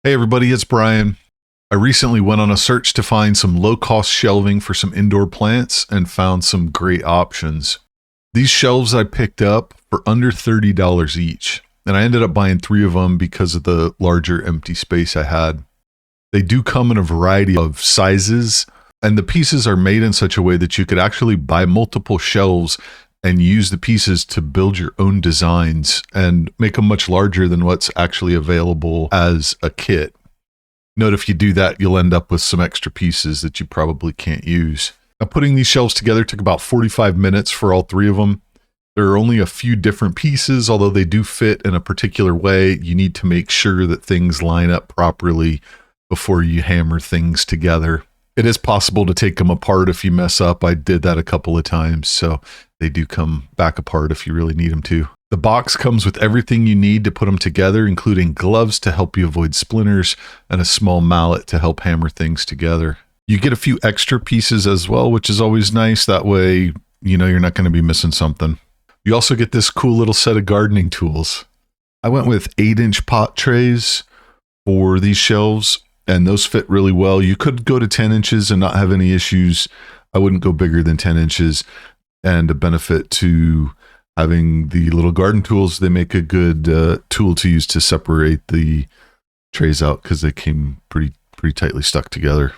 Hey everybody, it's Brian. I recently went on a search to find some low-cost shelving for some indoor plants and found some great options. These shelves I picked up for under $30 each, and I ended up buying 3 of them because of the larger empty space I had. They do come in a variety of sizes, and the pieces are made in such a way that you could actually buy multiple shelves and use the pieces to build your own designs and make them much larger than what's actually available as a kit. Note if you do that, you'll end up with some extra pieces that you probably can't use. Now, putting these shelves together took about 45 minutes for all 3 of them. There are only a few different pieces, although they do fit in a particular way. You need to make sure that things line up properly before you hammer things together. It is possible to take them apart if you mess up. I did that a couple of times, so they do come back apart if you really need them to. The box comes with everything you need to put them together, including gloves to help you avoid splinters and a small mallet to help hammer things together. You get a few extra pieces as well, which is always nice. That way, you know you're not going to be missing something. You also get this cool little set of gardening tools. I went with 8-inch pot trays for these shelves, and those fit really well. You could go to 10 inches and not have any issues. I wouldn't go bigger than 10 inches. And a benefit to having the little garden tools, they make a good tool to use to separate the trays out because they came pretty tightly stuck together.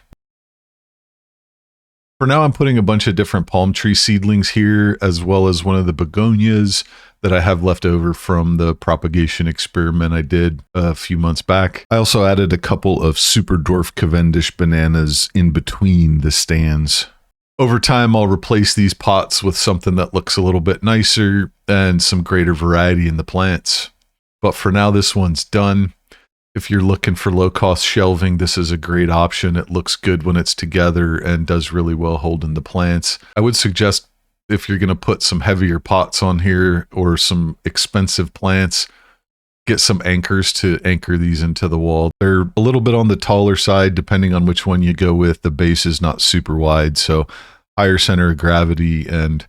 For now, I'm putting a bunch of different palm tree seedlings here, as well as one of the begonias that I have left over from the propagation experiment I did a few months back. I also added a couple of super dwarf Cavendish bananas in between the stands. Over time, I'll replace these pots with something that looks a little bit nicer and some greater variety in the plants. But for now, this one's done. If you're looking for low-cost shelving, this is a great option. It looks good when it's together and does really well holding the plants. I would suggest if you're going to put some heavier pots on here or some expensive plants, get some anchors to anchor these into the wall. They're a little bit on the taller side, depending on which one you go with. The base is not super wide, so higher center of gravity, and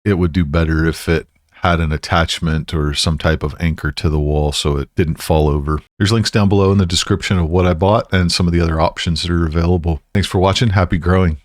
it would do better if it had an attachment or some type of anchor to the wall so it didn't fall over. There's links down below in the description of what I bought and some of the other options that are available. Thanks for watching. Happy growing.